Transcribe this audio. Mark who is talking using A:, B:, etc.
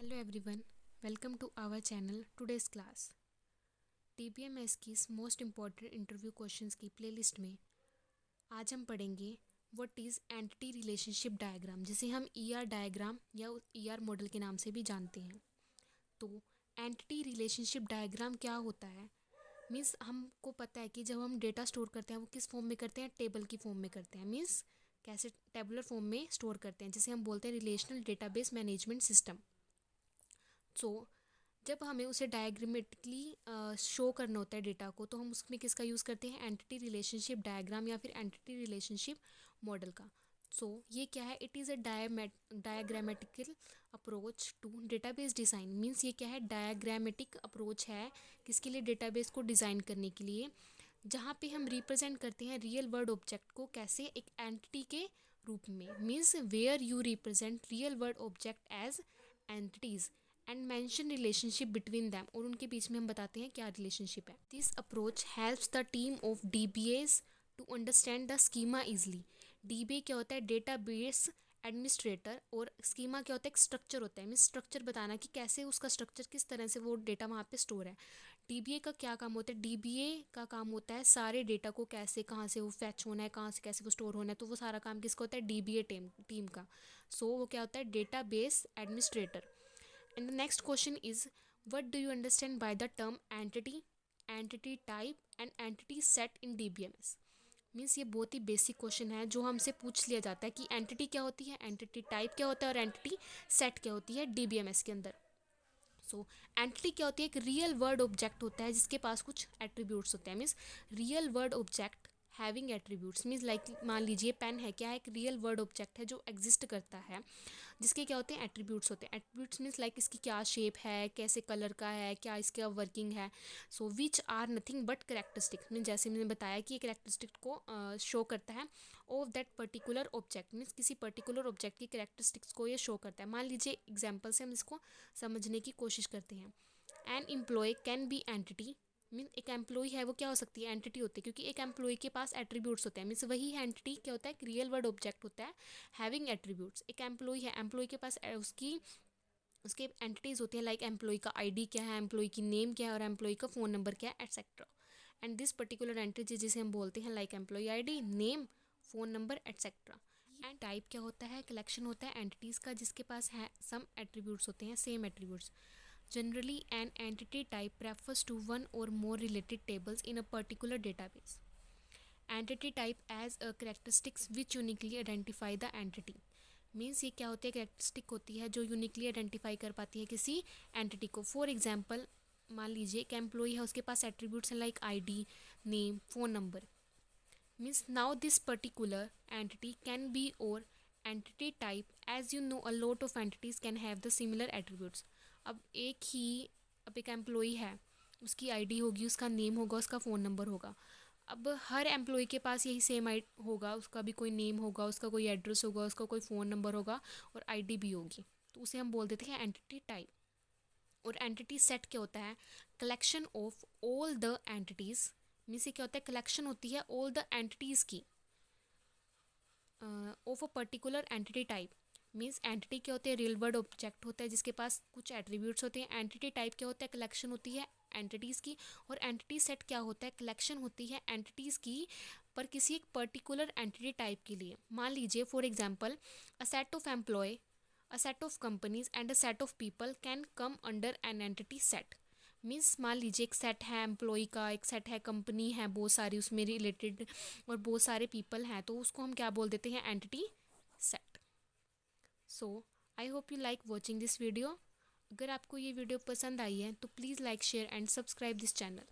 A: Hello everyone, welcome to our channel today's class. DBMS की most important interview questions की playlist में आज हम पढ़ेंगे what is entity relationship diagram, जिसे हम ईआर डायग्राम या ईआर मॉडल के नाम से भी जानते हैं। तो एंटिटी रिलेशनशिप डायग्राम क्या होता है? मीन्स हमको पता है कि जब हम डेटा स्टोर करते हैं वो किस फॉर्म में करते हैं, टेबल की फॉर्म में करते हैं। मीन्स कैसे टेबुलर फॉर्म में स्टोर करते हैं, जिसे हम बोलते हैं रिलेशनल डेटाबेस मैनेजमेंट सिस्टम। सो जब हमें उसे डायग्रामेटिकली शो करना होता है डेटा को, तो हम उसमें किसका यूज़ करते हैं? एंटिटी रिलेशनशिप डायग्राम या फिर एंटिटी रिलेशनशिप मॉडल का। सो ये क्या है? It is a diagrammatical approach to database design. Means ये क्या है? डायग्रामेटिक अप्रोच है किसके लिए? डेटाबेस को डिज़ाइन करने के लिए, जहाँ पे हम रिप्रेजेंट करते हैं रियल वर्ल्ड ऑब्जेक्ट को कैसे? एक एंटिटी के रूप में। Means where you represent real world object as entities and mention relationship between them, और उनके बीच में हम बताते हैं क्या रिलेशनशिप है। This approach helps the team of DBAs to understand the schema easily. DBA क्या होता है? डेटाबेस एडमिनिस्ट्रेटर, और स्कीमा क्या होता है? एक स्ट्रक्चर होता है। मीन्स स्ट्रक्चर बताना कि कैसे उसका स्ट्रक्चर, किस तरह से वो डेटा वहाँ पे स्टोर है। डीबीए का क्या काम होता है? डीबीए का काम होता है सारे डेटा को कैसे, कहाँ से वो फैच होना है, कहाँ से कैसे वो स्टोर होना है। तो वो सारा काम किसका होता है? डीबीए टीम का। सो वो क्या होता है? Database administrator. And the next question is, what do you understand by the term entity, entity type and entity set in DBMS? Means ये बहुत ही बेसिक क्वेश्चन है जो हमसे पूछ लिया जाता है कि एंटिटी क्या होती है, एंटिटी टाइप क्या होता है और एंटिटी सेट क्या होती है डीबीएमएस के अंदर। सो एंटिटी क्या होती है? एक रियल वर्ड ऑब्जेक्ट होता है जिसके पास कुछ एट्रीब्यूट्स होते हैं। Means real word object having attributes. Means like मान लीजिए पेन है, क्या है? एक रियल वर्ड ऑब्जेक्ट है जो एग्जिस्ट करता है, जिसके क्या होते हैं? एट्रीब्यूट्स होते हैं। एट्रीब्यूट्स मीन्स लाइक इसकी क्या शेप है, कैसे कलर का है, क्या इसका वर्किंग है। So which are nothing but characteristics. Mean जैसे मैंने बताया कि ये करेक्टरिस्टिक को शो करता है of that particular object. Means किसी पर्टिकुलर ऑब्जेक्ट की करेक्टरिस्टिक्स को ये शो करता है। मान लीजिए एग्जाम्पल से हम इसको समझने की कोशिश करते हैं। An employee can be entity. Mean एक एम्प्लॉय है वो क्या हो सकती है? एंटिटी होती है, क्योंकि एक एम्प्लॉय के पास एट्रीब्यूट्स होते हैं। मीन्स वही है एंटिटी क्या होता है? एक रियल वर्ड ऑब्जेक्ट होता है हैविंग एट्रीब्यूट्स। एक एम्प्लॉय है, एम्प्लॉय के पास उसके एंटिटीज़ होती हैं, लाइक एम्प्लॉय का आईडी क्या है, एम्प्लॉय की नेम क्या है और एम्प्लॉय का फ़ोन नंबर क्या है, etcetera. And this particular entity जिसे हम बोलते हैं like employee ID, name, phone number, etcetera. And type क्या होता है? कलेक्शन होता है एंटिटीज़ का जिसके पास है सम एट्रीब्यूट्स होते हैं, same attributes. Generally, an entity type refers to one or more related tables in a particular database. Entity type as a characteristics which uniquely identify the entity. Means ये क्या होती है? कैरेक्टरिस्टिक होती है जो यूनिकली आइडेंटिफाई कर पाती है किसी एंटिटी को। फॉर एग्जांपल मान लीजिए एक एम्प्लॉय है, उसके पास एट्रीब्यूट्स हैं like ID, name, phone number. Means now this particular entity can be or entity type, as you know a lot of entities can have the similar attributes. अब एक employee है, उसकी आईडी होगी, उसका नेम होगा, उसका phone number होगा। अब हर एम्प्लॉई के पास यही सेम आई होगा, उसका भी कोई नेम होगा, उसका कोई एड्रेस होगा, उसका कोई फ़ोन नंबर होगा और आईडी भी होगी। तो उसे हम बोल देते हैं एंटिटी टाइप। और एंटिटी सेट क्या होता है? Collection of all the entities. Means ये क्या होता है? कलेक्शन होती है ऑल द एंटिटीज़ की of a particular entity type. Means entity क्या होते हैं? रियल वर्ड ऑब्जेक्ट होता है जिसके पास कुछ एट्रीब्यूट्स होते हैं। एंटिटी टाइप क्या होता है? कलेक्शन होती है एंटिटीज़ की। और एंटिटी सेट क्या होता है? कलेक्शन होती है एंटिटीज़ की पर किसी एक पर्टिकुलर एंटिटी टाइप के लिए। मान लीजिए for example a set of employee, a set of companies and a set of people can come under an entity set. Means मान लीजिए एक सेट है एम्प्लॉय का, एक सेट है कंपनी है, बहुत सारी उसमें रिलेटेड और बहुत सारे पीपल हैं, तो उसको हम क्या बोल देते हैं? Entity set. So I hope you like watching this video. अगर आपको ये वीडियो पसंद आई है तो please like, share and subscribe this channel.